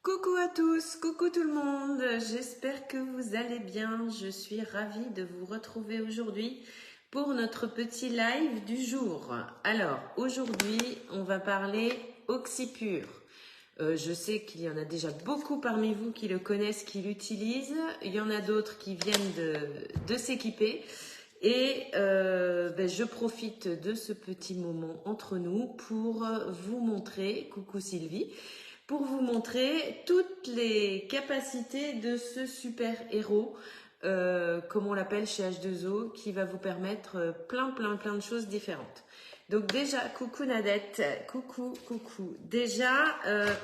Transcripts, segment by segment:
Coucou à tous, coucou tout le monde, j'espère que vous allez bien. Je suis ravie de vous retrouver aujourd'hui pour notre petit live du jour. Alors, aujourd'hui, on va parler Oxypure. Je sais qu'il y en a déjà beaucoup parmi vous qui le connaissent, qui l'utilisent. Il y en a d'autres qui viennent de s'équiper. Et je profite de ce petit moment entre nous pour vous montrer, coucou Sylvie, pour vous montrer toutes les capacités de ce super héros, comme on l'appelle chez H2O, qui va vous permettre plein de choses différentes. Donc déjà, coucou Nadette, coucou. Déjà,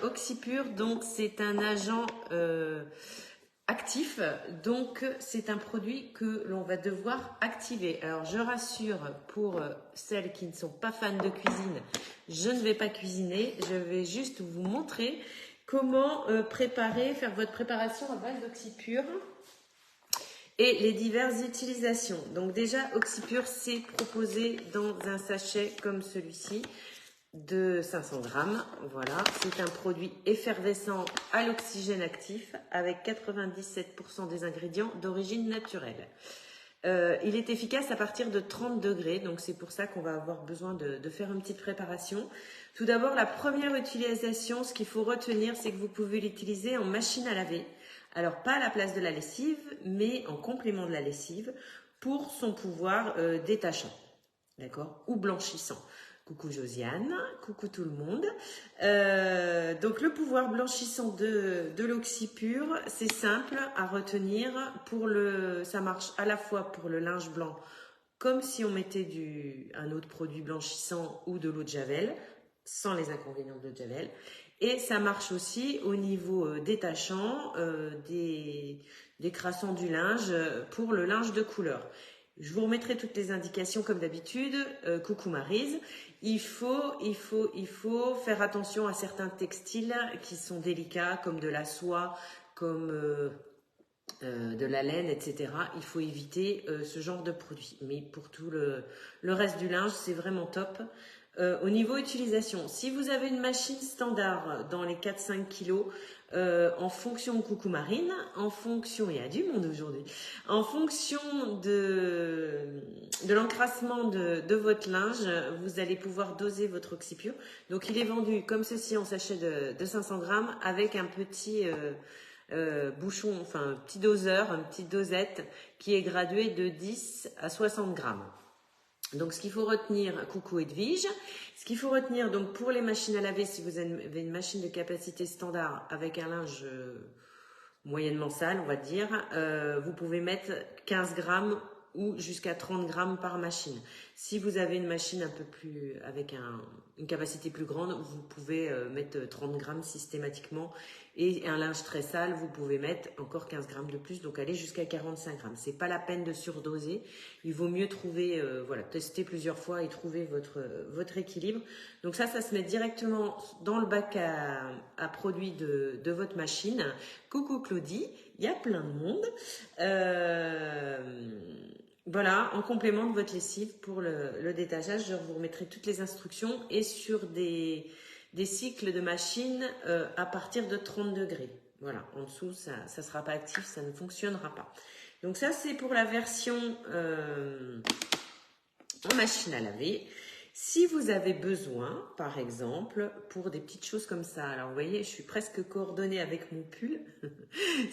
Oxypure, donc c'est un agent actif, donc c'est un produit que l'on va devoir activer. Alors je rassure pour celles qui ne sont pas fans de cuisine, je ne vais pas cuisiner, je vais juste vous montrer comment faire votre préparation à base d'Oxypure et les diverses utilisations. Donc déjà, Oxypure, c'est proposé dans un sachet comme celui-ci de 500 grammes. Voilà, c'est un produit effervescent à l'oxygène actif avec 97% des ingrédients d'origine naturelle. Il est efficace à partir de 30 degrés, donc c'est pour ça qu'on va avoir besoin de faire une petite préparation. Tout d'abord, la première utilisation, ce qu'il faut retenir, c'est que vous pouvez l'utiliser en machine à laver. Alors, pas à la place de la lessive, mais en complément de la lessive pour son pouvoir détachant, d'accord, ou blanchissant. Coucou Josiane, coucou tout le monde. Donc le pouvoir blanchissant de l'Oxypure, c'est simple à retenir. Ça marche à la fois pour le linge blanc, comme si on mettait un autre produit blanchissant ou de l'eau de Javel, sans les inconvénients de l'eau de Javel. Et ça marche aussi au niveau détachant des crassants du linge pour le linge de couleur. Je vous remettrai toutes les indications comme d'habitude. Coucou Maryse. Il faut faire attention à certains textiles qui sont délicats, comme de la soie, comme de la laine, etc. Il faut éviter ce genre de produits. Mais pour tout le reste du linge, c'est vraiment top. Au niveau utilisation, si vous avez une machine standard dans les 4-5 kilos, en fonction, coucou Marine, en fonction, il y a du monde aujourd'hui, en fonction de l'encrassement de votre linge, vous allez pouvoir doser votre Oxypure. Donc il est vendu comme ceci en sachet de 500 grammes avec un petit bouchon, enfin un petit doseur, une petite dosette qui est graduée de 10 à 60 grammes. Donc, ce qu'il faut retenir, coucou Edwige, ce qu'il faut retenir donc pour les machines à laver, si vous avez une machine de capacité standard avec un linge moyennement sale, on va dire, vous pouvez mettre 15 grammes ou jusqu'à 30 grammes par machine. Si vous avez une machine un peu plus avec une capacité plus grande, vous pouvez mettre 30 grammes systématiquement. Et un linge très sale, vous pouvez mettre encore 15 grammes de plus, donc aller jusqu'à 45 grammes. C'est pas la peine de surdoser. Il vaut mieux trouver, tester plusieurs fois et trouver votre équilibre. Donc ça se met directement dans le bac à produits de votre machine. Coucou Claudie, il y a plein de monde. Voilà, en complément de votre lessive pour le détachage, je vous remettrai toutes les instructions et sur des cycles de machine à partir de 30 degrés. Voilà, en dessous, ça ne sera pas actif, ça ne fonctionnera pas. Donc ça, c'est pour la version en machine à laver. Si vous avez besoin, par exemple, pour des petites choses comme ça, alors vous voyez, je suis presque coordonnée avec mon pull.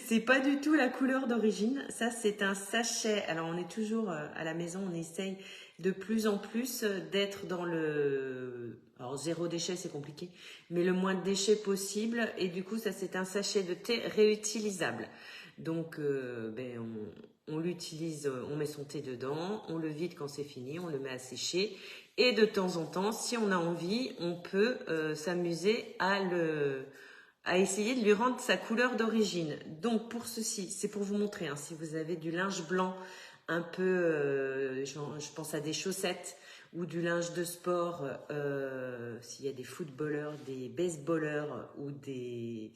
C'est pas du tout la couleur d'origine. Ça, c'est un sachet. Alors, on est toujours à la maison, on essaye de plus en plus d'être dans le... Alors, zéro déchet, c'est compliqué, mais le moins de déchets possible. Et du coup, ça, c'est un sachet de thé réutilisable. Donc, on l'utilise, on met son thé dedans, on le vide quand c'est fini, on le met à sécher. Et de temps en temps, si on a envie, on peut s'amuser à essayer de lui rendre sa couleur d'origine. Donc pour ceci, c'est pour vous montrer, hein, si vous avez du linge blanc un peu, je pense à des chaussettes ou du linge de sport, s'il y a des footballeurs, des baseballeurs ou des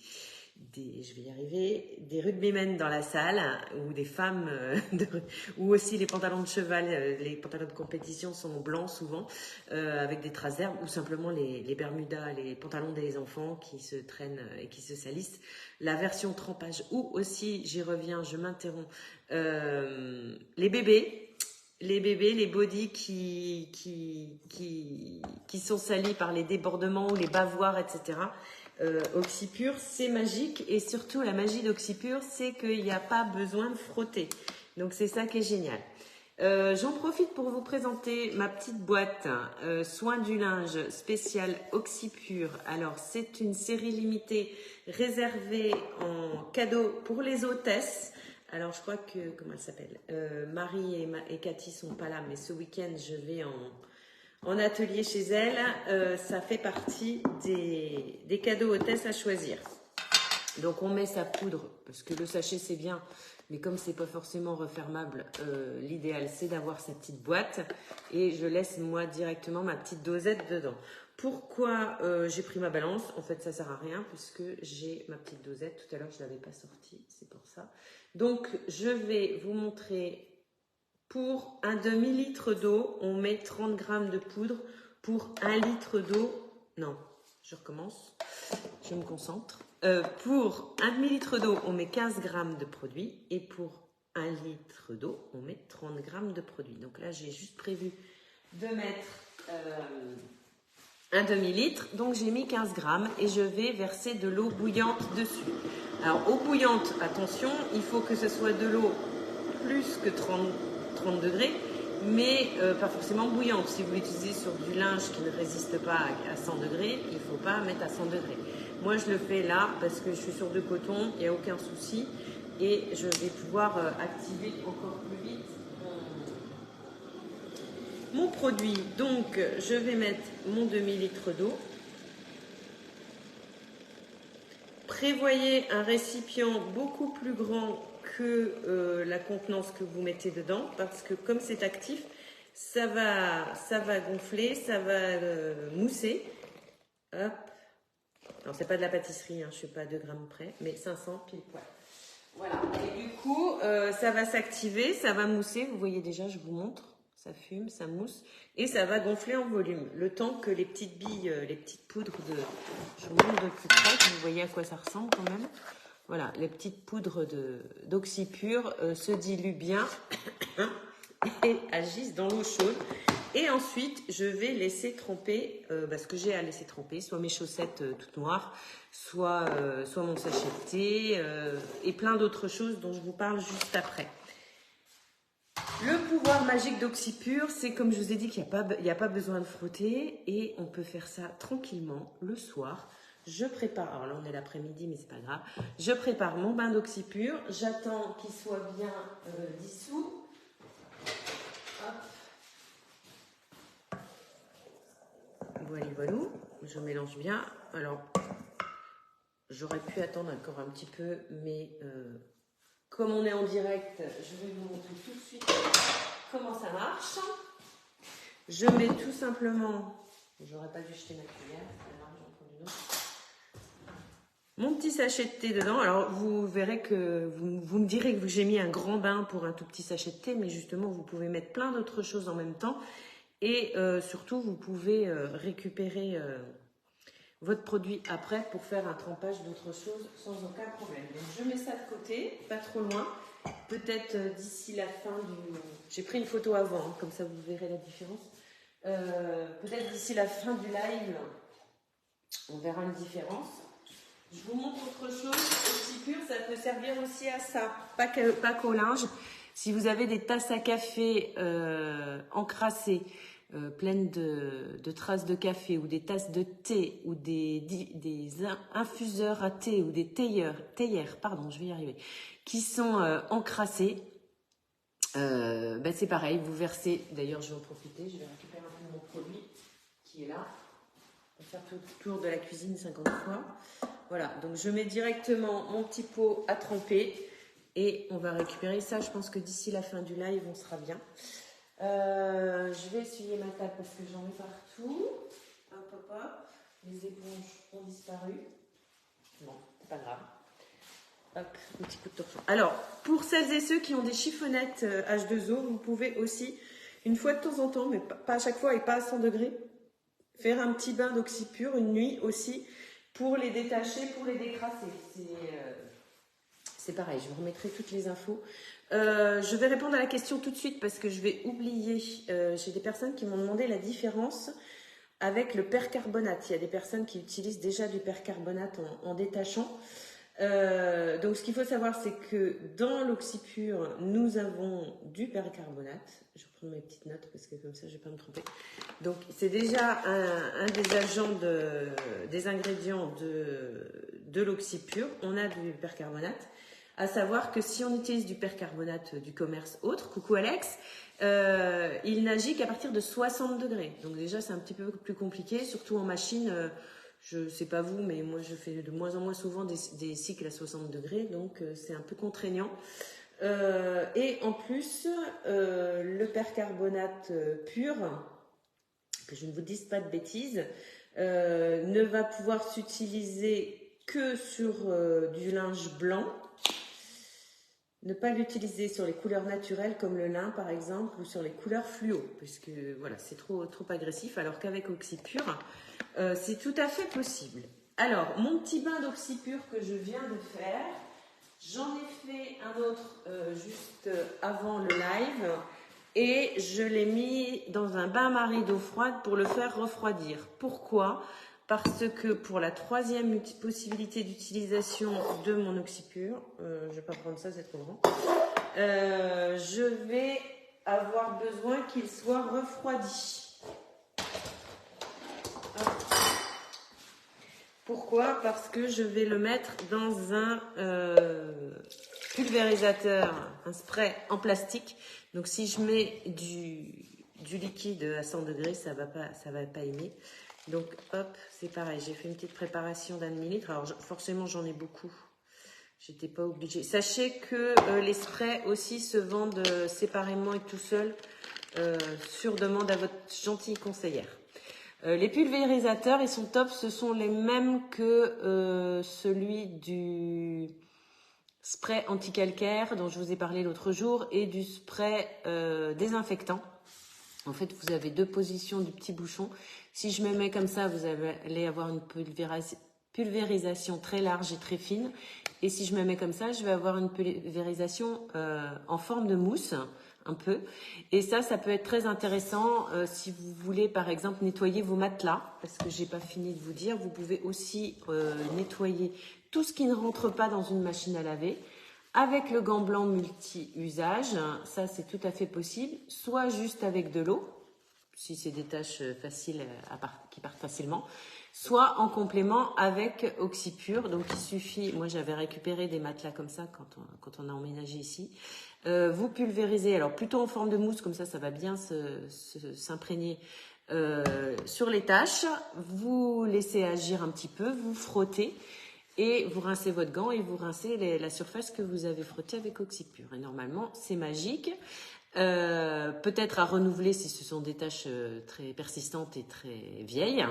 je vais y arriver, des rugbymen dans la salle ou des femmes, ou aussi les pantalons de cheval, les pantalons de compétition sont blancs souvent, avec des traces d'herbe, ou simplement les bermudas, les pantalons des enfants qui se traînent et qui se salissent. La version trempage, ou aussi, j'y reviens, je m'interromps, les bébés, les bodys qui sont salis par les débordements ou les bavoirs, etc. Oxypure, c'est magique, et surtout la magie d'Oxypure, c'est qu'il n'y a pas besoin de frotter. Donc c'est ça qui est génial. J'en profite pour vous présenter ma petite boîte soin du linge spécial Oxypure. Alors c'est une série limitée réservée en cadeau pour les hôtesses. Alors je crois que, comment elle s'appelle, Marie et Cathy sont pas là, mais ce week-end je vais en atelier chez elle. Ça fait partie des cadeaux hôtesses à choisir. Donc on met sa poudre, parce que le sachet c'est bien, mais comme c'est pas forcément refermable, l'idéal c'est d'avoir sa petite boîte, et je laisse moi directement ma petite dosette dedans. Pourquoi j'ai pris ma balance? En fait ça sert à rien puisque j'ai ma petite dosette, tout à l'heure je l'avais pas sortie, c'est pour ça. Donc je vais vous montrer. Pour un demi-litre d'eau, on met 30 grammes de poudre. Pour 1 litre d'eau, non, je recommence, je me concentre. Pour un demi-litre d'eau, on met 15 grammes de produit. Et pour 1 litre d'eau, on met 30 grammes de produit. Donc là, j'ai juste prévu de mettre un demi-litre. Donc j'ai mis 15 grammes et je vais verser de l'eau bouillante dessus. Alors, eau bouillante, attention, il faut que ce soit de l'eau plus que 30 degrés, mais pas forcément bouillante. Si vous l'utilisez sur du linge qui ne résiste pas à 100 degrés, il ne faut pas mettre à 100 degrés. Moi, je le fais là parce que je suis sur de coton, il n'y a aucun souci, et je vais pouvoir activer encore plus vite mon produit. Donc, je vais mettre mon demi-litre d'eau. Prévoyez un récipient beaucoup plus grand que la contenance que vous mettez dedans, parce que comme c'est actif, ça va gonfler, ça va mousser. Hop. Alors c'est pas de la pâtisserie, hein, je suis pas à 2 grammes près, mais 500 pile poil. Voilà. Et du coup, ça va s'activer, ça va mousser. Vous voyez déjà, je vous montre. Ça fume, ça mousse et ça va gonfler en volume. Le temps que les petites billes, les petites poudres de... Je vous montre de plus près, que vous voyez à quoi ça ressemble quand même. Voilà, les petites poudres d'Oxypure se diluent bien et agissent dans l'eau chaude. Et ensuite, je vais laisser tremper ce que j'ai à laisser tremper, soit mes chaussettes toutes noires, soit mon sachet de thé et plein d'autres choses dont je vous parle juste après. Le pouvoir magique d'Oxypure, c'est comme je vous ai dit qu'il n'y a pas besoin de frotter et on peut faire ça tranquillement le soir. Je prépare, alors là on est l'après-midi mais c'est pas grave, je prépare mon bain d'Oxypure, j'attends qu'il soit bien dissous. Hop. Voilà, voilà, je mélange bien. Alors, j'aurais pu attendre encore un petit peu, mais comme on est en direct, je vais vous montrer tout de suite comment ça marche. Je mets tout simplement, j'aurais pas dû jeter ma cuillère, j'en prends une autre. Mon petit sachet de thé dedans. Alors vous verrez que vous me direz que j'ai mis un grand bain pour un tout petit sachet de thé, mais justement vous pouvez mettre plein d'autres choses en même temps et surtout vous pouvez récupérer votre produit après pour faire un trempage d'autres choses sans aucun problème. Donc je mets ça de côté, pas trop loin. Peut-être d'ici la fin du... J'ai pris une photo avant, hein, comme ça vous verrez la différence. Peut-être d'ici la fin du live, on verra une différence. Je vous montre autre chose. Oxypure, ça peut servir aussi à ça, pas qu'au linge. Si vous avez des tasses à café encrassées, pleines de traces de café, ou des tasses de thé, ou des infuseurs à thé, ou des théières, pardon, je vais y arriver, qui sont encrassées, c'est pareil, vous versez, d'ailleurs je vais en profiter, je vais récupérer un peu de mon produit qui est là. On va faire tout le tour de la cuisine 50 fois. Voilà, donc je mets directement mon petit pot à tremper et on va récupérer ça. Je pense que d'ici la fin du live, on sera bien. Je vais essuyer ma table parce que j'en ai partout. Hop, hop, hop. Les éponges ont disparu. Bon, c'est pas grave. Hop, un petit coup de torchon. Alors, pour celles et ceux qui ont des chiffonnettes H2O, vous pouvez aussi, une fois de temps en temps, mais pas à chaque fois et pas à 100 degrés, faire un petit bain d'oxypure une nuit aussi pour les détacher, pour les décrasser. C'est pareil, je vous remettrai toutes les infos. Je vais répondre à la question tout de suite parce que je vais oublier. J'ai des personnes qui m'ont demandé la différence avec le percarbonate. Il y a des personnes qui utilisent déjà du percarbonate en détachant. Donc ce qu'il faut savoir, c'est que dans l'oxypure, nous avons du percarbonate. Je vais prendre mes petites notes parce que comme ça, je ne vais pas me tromper. Donc c'est déjà un des agents, des ingrédients de l'oxypure. On a du percarbonate. À savoir que si on utilise du percarbonate du commerce autre, coucou Alex, il n'agit qu'à partir de 60 degrés. Donc déjà, c'est un petit peu plus compliqué, surtout en machine. Je ne sais pas vous, mais moi, je fais de moins en moins souvent des cycles à 60 degrés, donc c'est un peu contraignant. Et en plus, le percarbonate pur, que je ne vous dise pas de bêtises, ne va pouvoir s'utiliser que sur du linge blanc. Ne pas l'utiliser sur les couleurs naturelles comme le lin par exemple ou sur les couleurs fluo puisque voilà, c'est trop agressif, alors qu'avec Oxypure c'est tout à fait possible. Alors mon petit bain d'Oxypure que je viens de faire, j'en ai fait un autre juste avant le live et je l'ai mis dans un bain-marie d'eau froide pour le faire refroidir. Pourquoi ? Parce que pour la troisième possibilité d'utilisation de mon Oxypure, je ne vais pas prendre ça, c'est trop grand, je vais avoir besoin qu'il soit refroidi. Hop. Pourquoi ? Parce que je vais le mettre dans un pulvérisateur, un spray en plastique. Donc si je mets du liquide à 100 degrés, ça va pas aimer. Donc hop, c'est pareil, j'ai fait une petite préparation d'un demi-litre. Alors forcément j'en ai beaucoup, j'étais pas obligée. Sachez que les sprays aussi se vendent séparément et tout seul sur demande à votre gentille conseillère. Les pulvérisateurs, ils sont top, ce sont les mêmes que celui du spray anti-calcaire dont je vous ai parlé l'autre jour et du spray désinfectant. En fait, vous avez deux positions du petit bouchon. Si je me mets comme ça, vous allez avoir une pulvérisation très large et très fine. Et si je me mets comme ça, je vais avoir une pulvérisation en forme de mousse, un peu. Et ça peut être très intéressant si vous voulez, par exemple, nettoyer vos matelas. Parce que j'ai pas fini de vous dire, vous pouvez aussi nettoyer tout ce qui ne rentre pas dans une machine à laver. Avec le gant blanc multi-usage, ça c'est tout à fait possible, soit juste avec de l'eau, si c'est des tâches faciles qui partent facilement, soit en complément avec Oxypure. Donc il suffit, moi j'avais récupéré des matelas comme ça quand on a emménagé ici. Vous pulvérisez, alors plutôt en forme de mousse, comme ça va bien s'imprégner sur les tâches. Vous laissez agir un petit peu, vous frottez. Et vous rincez votre gant et vous rincez la surface que vous avez frottée avec Oxypure. Et normalement, c'est magique. Peut-être à renouveler si ce sont des tâches très persistantes et très vieilles.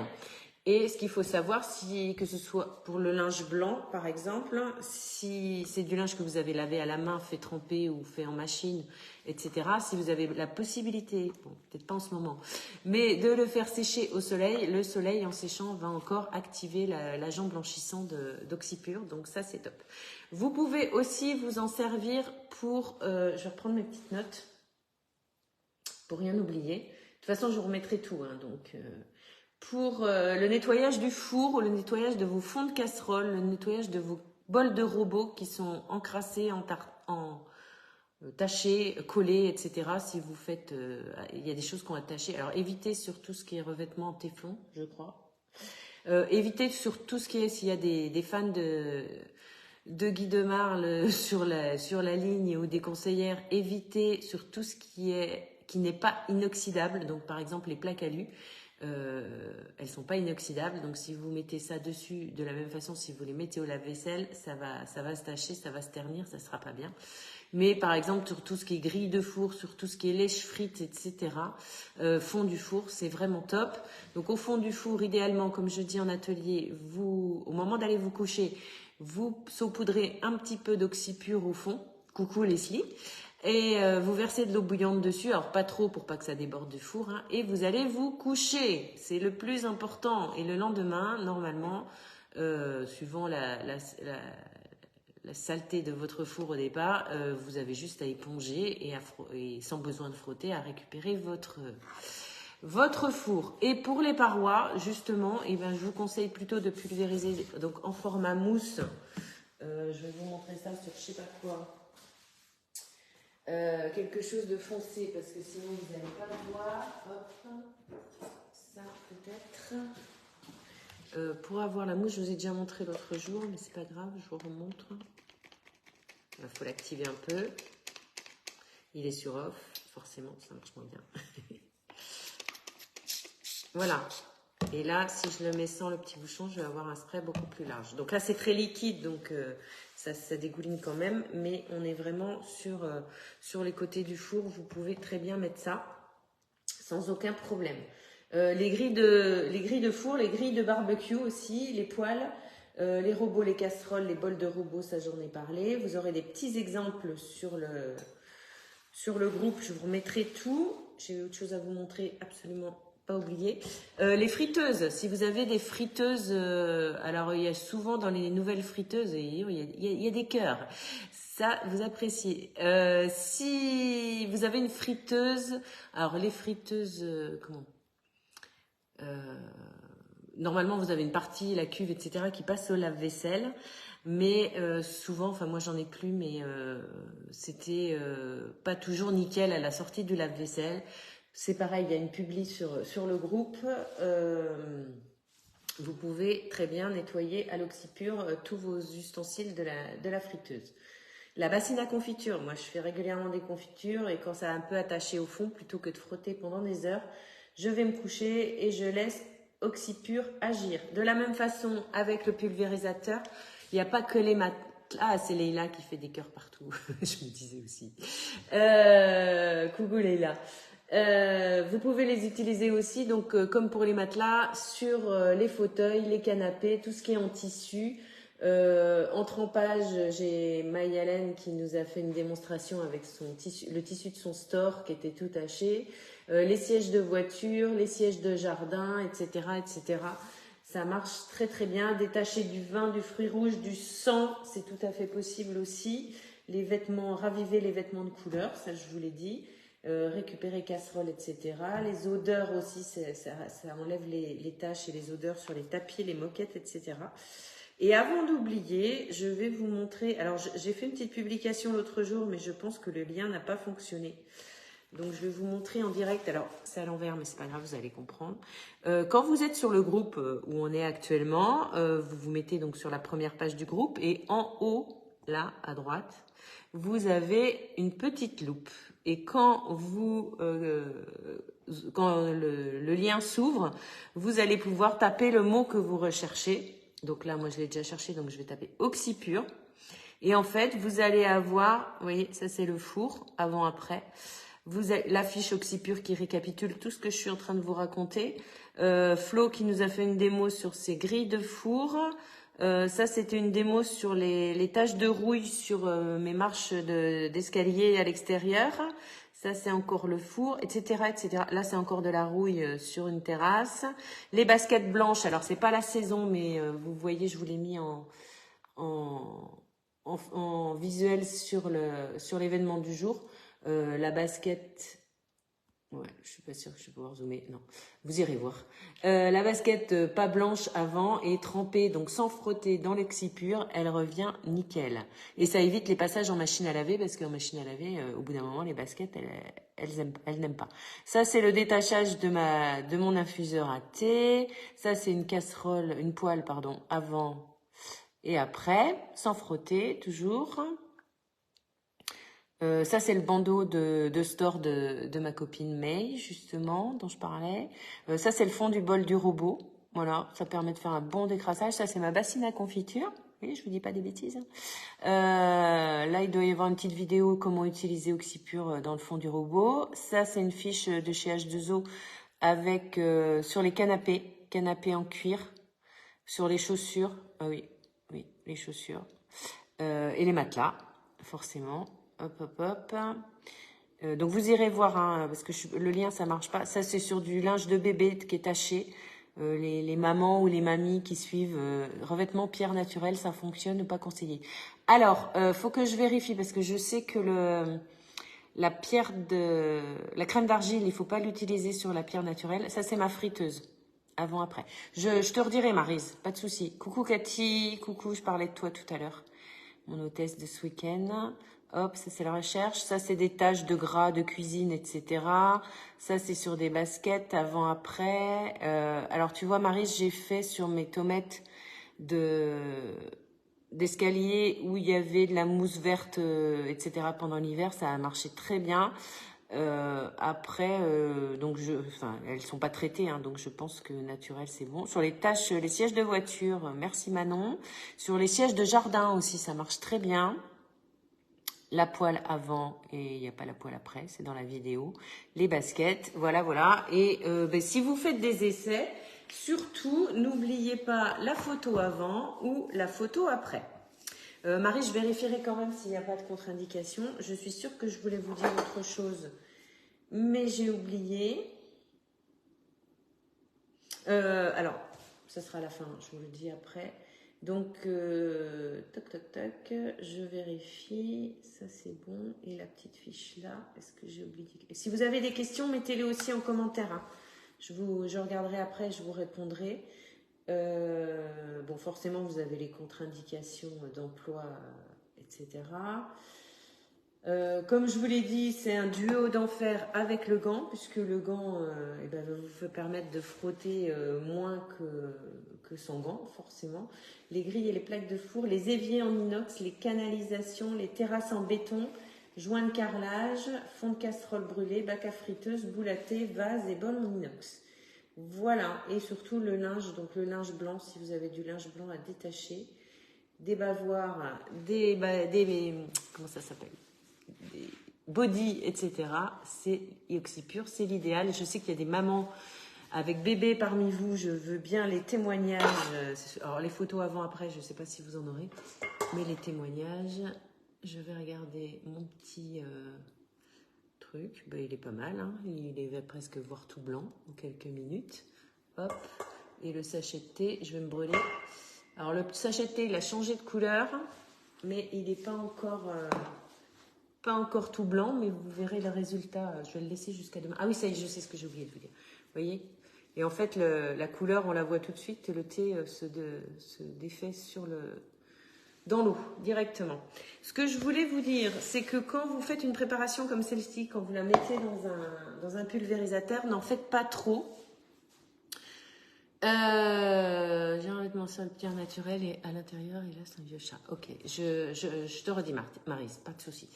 Et ce qu'il faut savoir, que ce soit pour le linge blanc, par exemple, si c'est du linge que vous avez lavé à la main, fait tremper ou fait en machine, etc., si vous avez la possibilité, bon, peut-être pas en ce moment, mais de le faire sécher au soleil, le soleil en séchant va encore activer l'agent blanchissant d'Oxypure, donc ça c'est top. Vous pouvez aussi vous en servir pour, je vais reprendre mes petites notes, pour rien oublier. De toute façon, je vous remettrai tout, hein, donc... pour le nettoyage du four ou le nettoyage de vos fonds de casserole, le nettoyage de vos bols de robot qui sont encrassés, tachés, collés, etc. Si vous faites, il y a des choses qu'on a tachées. Alors évitez sur tout ce qui est revêtement en téflon, je crois. Évitez sur tout ce qui est, s'il y a des fans de Guy Demarle sur la ligne ou des conseillères, évitez sur tout ce qui n'est pas inoxydable. Donc par exemple les plaques alu. Elles sont pas inoxydables, donc si vous mettez ça dessus de la même façon, si vous les mettez au lave-vaisselle, ça va se tacher, ça va se ternir, ça sera pas bien. Mais par exemple sur tout ce qui est grille de four, sur tout ce qui est lèche frites, etc., fond du four, c'est vraiment top. Donc au fond du four, idéalement, comme je dis en atelier, au moment d'aller vous coucher, Vous saupoudrez un petit peu d'oxypure au fond. Coucou Leslie. Et vous versez de l'eau bouillante dessus, alors pas trop pour pas que ça déborde du four, hein, et vous allez vous coucher. C'est le plus important. Et le lendemain, normalement, suivant la saleté de votre four au départ, vous avez juste à éponger et sans besoin de frotter, à récupérer votre four. Et pour les parois, justement, eh ben, je vous conseille plutôt de pulvériser donc en format mousse. Je vais vous montrer ça sur je sais pas quoi. Quelque chose de foncé parce que sinon vous n'allez pas le voir. Hop, ça peut-être. Pour avoir la mousse, je vous ai déjà montré l'autre jour, mais c'est pas grave, je vous remontre. Il faut l'activer un peu. Il est sur off, forcément, ça marche moins bien. Voilà. Et là, si je le mets sans le petit bouchon, je vais avoir un spray beaucoup plus large. Donc là, c'est très liquide, donc ça dégouline quand même. Mais on est vraiment sur les côtés du four. Vous pouvez très bien mettre ça sans aucun problème. Les grilles de four, les grilles de barbecue aussi, les poêles, les robots, les casseroles, les bols de robots, ça j'en ai parlé. Vous aurez des petits exemples sur le groupe. Je vous remettrai tout. J'ai autre chose à vous montrer, absolument pas oublié. Les friteuses, si vous avez des friteuses, alors il y a souvent dans les nouvelles friteuses, il y a des cœurs. Ça, vous appréciez. Si vous avez une friteuse, alors les friteuses, normalement, vous avez une partie, la cuve, etc., qui passe au lave-vaisselle. Mais souvent, enfin moi j'en ai plus, mais c'était pas toujours nickel à la sortie du lave-vaisselle. C'est pareil, il y a une publi sur le groupe. Vous pouvez très bien nettoyer à l'oxypure tous vos ustensiles de la friteuse. La bassine à confiture, moi je fais régulièrement des confitures et quand ça a un peu attaché au fond, plutôt que de frotter pendant des heures, je vais me coucher et je laisse oxypure agir. De la même façon avec le pulvérisateur, il n'y a pas que les matelas. Ah, c'est Leïla qui fait des cœurs partout. Je me disais aussi. Coucou Leïla. Vous pouvez les utiliser aussi, donc comme pour les matelas, sur les fauteuils, les canapés, tout ce qui est en tissu. En trempage, j'ai Mayalen qui nous a fait une démonstration avec le tissu de son store qui était tout taché. Les sièges de voiture, les sièges de jardin, etc., etc. Ça marche très très bien. Détacher du vin, du fruit rouge, du sang, c'est tout à fait possible aussi. Les vêtements, raviver les vêtements de couleur, ça je vous l'ai dit. Récupérer casseroles, etc. Les odeurs aussi, ça enlève les taches et les odeurs sur les tapis, les moquettes, etc. Et avant d'oublier, je vais vous montrer. Alors, j'ai fait une petite publication l'autre jour, mais je pense que le lien n'a pas fonctionné. Donc, je vais vous montrer en direct. Alors, c'est à l'envers, mais c'est pas grave, vous allez comprendre. Quand vous êtes sur le groupe où on est actuellement, vous vous mettez donc sur la première page du groupe et en haut, là, à droite, vous avez une petite loupe. Et quand le lien s'ouvre, vous allez pouvoir taper le mot que vous recherchez. Donc là, moi, je l'ai déjà cherché, donc je vais taper oxypure. Et en fait, vous allez avoir, vous voyez, ça c'est le four, avant-après. Vous avez la fiche oxypure qui récapitule tout ce que je suis en train de vous raconter. Flo qui nous a fait une démo sur ses grilles de four. Ça, c'était une démo sur les taches de rouille sur mes marches d'escalier à l'extérieur. Ça, c'est encore le four, etc., etc. Là, c'est encore de la rouille sur une terrasse. Les baskets blanches, alors, c'est pas la saison, mais vous voyez, je vous l'ai mis en visuel sur l'événement du jour. La basket... Ouais, je suis pas sûre que je vais pouvoir zoomer. Non, vous irez voir. La basket pas blanche avant et trempée, donc sans frotter dans l'oxypure, elle revient nickel. Et ça évite les passages en machine à laver parce qu'en machine à laver, au bout d'un moment, les baskets, elles n'aiment pas. Ça, c'est le détachage de mon infuseur à thé. Ça, c'est une poêle, pardon, avant et après, sans frotter, toujours. Ça, c'est le bandeau de store de ma copine May, justement, dont je parlais. Ça, c'est le fond du bol du robot. Voilà, ça permet de faire un bon décrassage. Ça, c'est ma bassine à confiture. Oui, je vous dis pas des bêtises. Là, il doit y avoir une petite vidéo comment utiliser Oxypure dans le fond du robot. Ça, c'est une fiche de chez H2O avec sur les canapés en cuir, sur les chaussures. Ah oui, oui. les chaussures. Et les matelas, forcément. Hop, hop, hop. Donc vous irez voir, hein, parce que le lien ça marche pas. Ça c'est sur du linge de bébé qui est taché. Les mamans ou les mamies qui suivent revêtement pierre naturelle, ça fonctionne, pas conseillé. Alors, faut que je vérifie parce que je sais que la crème d'argile, il faut pas l'utiliser sur la pierre naturelle. Ça c'est ma friteuse. Avant, après. Je te redirai, Maryse, pas de souci. Coucou Cathy, coucou, je parlais de toi tout à l'heure. Mon hôtesse de ce week-end. Hop, ça c'est la recherche. Ça c'est des tâches de gras, de cuisine, etc. Ça c'est sur des baskets, avant, après. Alors tu vois, Maryse, j'ai fait sur mes tomates d'escalier où il y avait de la mousse verte, etc. pendant l'hiver. Ça a marché très bien. Après, donc elles sont pas traitées, hein, donc je pense que naturel c'est bon. Sur les tâches, les sièges de voiture, merci Manon. Sur les sièges de jardin aussi, ça marche très bien. La poêle avant et il n'y a pas la poêle après, c'est dans la vidéo. Les baskets, voilà, voilà. Et si vous faites des essais, surtout n'oubliez pas la photo avant ou la photo après. Marie, je vérifierai quand même s'il n'y a pas de contre-indication. Je suis sûre que je voulais vous dire autre chose, mais j'ai oublié. Alors, ça sera à la fin, je vous le dis après. Donc, tac, tac, tac, je vérifie. Ça, c'est bon. Et la petite fiche là, est-ce que j'ai oublié? Si vous avez des questions, mettez-les aussi en commentaire. Hein. Je regarderai après, je vous répondrai. Bon, forcément, vous avez les contre-indications d'emploi, etc. Comme je vous l'ai dit, c'est un duo d'enfer avec le gant, puisque le gant va vous permettre de frotter moins que sans gant, forcément. Les grilles et les plaques de four, les éviers en inox, les canalisations, les terrasses en béton, joints de carrelage, fond de casserole brûlée, bac à friteuse, boule à thé, vase et bol en inox. Voilà, et surtout le linge, donc le linge blanc, si vous avez du linge blanc à détacher, des bavoirs, comment ça s'appelle, des body, etc. C'est Ioxipure, c'est l'idéal. Je sais qu'il y a des mamans avec bébé parmi vous, je veux bien les témoignages. Alors les photos avant-après, je ne sais pas si vous en aurez, mais les témoignages, je vais regarder mon petit truc. Ben, il est pas mal, hein. Il va presque voir tout blanc en quelques minutes. Hop, et le sachet de thé, je vais me brûler. Alors le sachet de thé, il a changé de couleur, mais il n'est pas encore tout blanc, mais vous verrez le résultat. Je vais le laisser jusqu'à demain. Ah oui, ça y est, je sais ce que j'ai oublié de vous dire. Vous voyez? Et en fait, la couleur, on la voit tout de suite. Le thé se défait dans l'eau, directement. Ce que je voulais vous dire, c'est que quand vous faites une préparation comme celle-ci, quand vous la mettez dans un pulvérisateur, n'en faites pas trop. J'ai un vêtement seul, pierre naturelle, et à l'intérieur, il reste un vieux chat. Ok, je te redis, Maryse, pas de souci.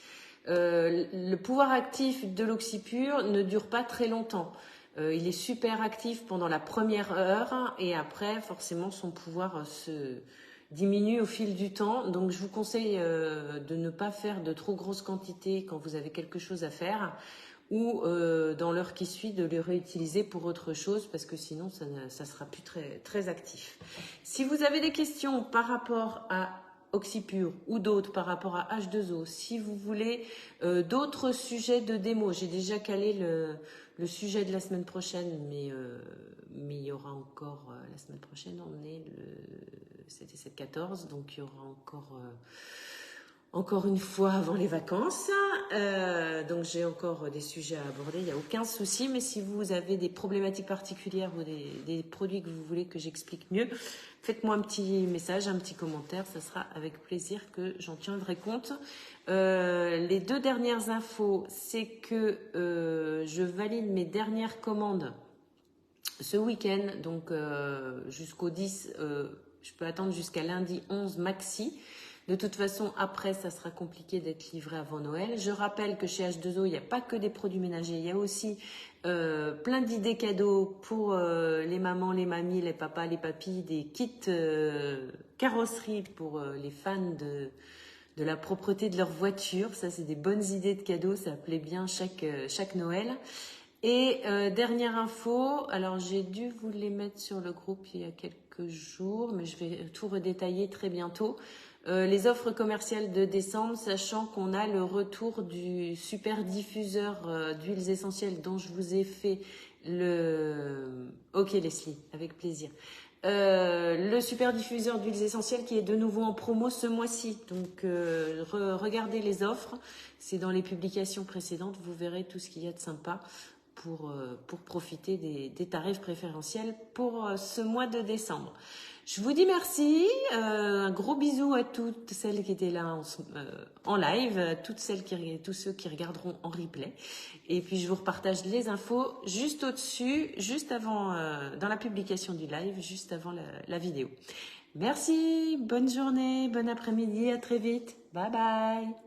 Le pouvoir actif de l'oxypure ne dure pas très longtemps. Il est super actif pendant la première heure et après, forcément, son pouvoir se diminue au fil du temps. Donc, je vous conseille de ne pas faire de trop grosses quantités quand vous avez quelque chose à faire ou dans l'heure qui suit de le réutiliser pour autre chose parce que sinon, ça sera plus très, très actif. Si vous avez des questions par rapport à Oxypure ou d'autres par rapport à H2O, si vous voulez d'autres sujets de démo, j'ai déjà calé le sujet de la semaine prochaine, mais il y aura encore la semaine prochaine, c'était 7-14, donc il y aura encore une fois avant les vacances. Donc j'ai encore des sujets à aborder, il n'y a aucun souci, mais si vous avez des problématiques particulières ou des produits que vous voulez que j'explique mieux, faites-moi un petit message, un petit commentaire, ça sera avec plaisir que j'en tiendrai compte. Les 2 dernières infos, c'est que je valide mes dernières commandes ce week-end, donc jusqu'au 10, je peux attendre jusqu'à lundi 11 maxi. De toute façon, après, ça sera compliqué d'être livré avant Noël. Je rappelle que chez H2O, il n'y a pas que des produits ménagers, il y a aussi plein d'idées cadeaux pour les mamans, les mamies, les papas, les papis, des kits carrosserie pour les fans de la propreté de leur voiture. Ça, c'est des bonnes idées de cadeaux, ça plaît bien chaque Noël. Et dernière info, alors j'ai dû vous les mettre sur le groupe il y a quelques quelques jours, mais je vais tout redétailler très bientôt. Les offres commerciales de décembre, sachant qu'on a le retour du super diffuseur d'huiles essentielles dont je vous ai fait le... Ok Leslie, avec plaisir. Le super diffuseur d'huiles essentielles qui est de nouveau en promo ce mois-ci. Donc regardez les offres, c'est dans les publications précédentes, vous verrez tout ce qu'il y a de sympa pour profiter des tarifs préférentiels pour ce mois de décembre. Je vous dis merci, un gros bisou à toutes celles qui étaient là en live, tous ceux qui regarderont en replay. Et puis je vous repartage les infos juste au-dessus, juste avant, dans la publication du live, juste avant la vidéo. Merci, bonne journée, bon après-midi, à très vite. Bye bye.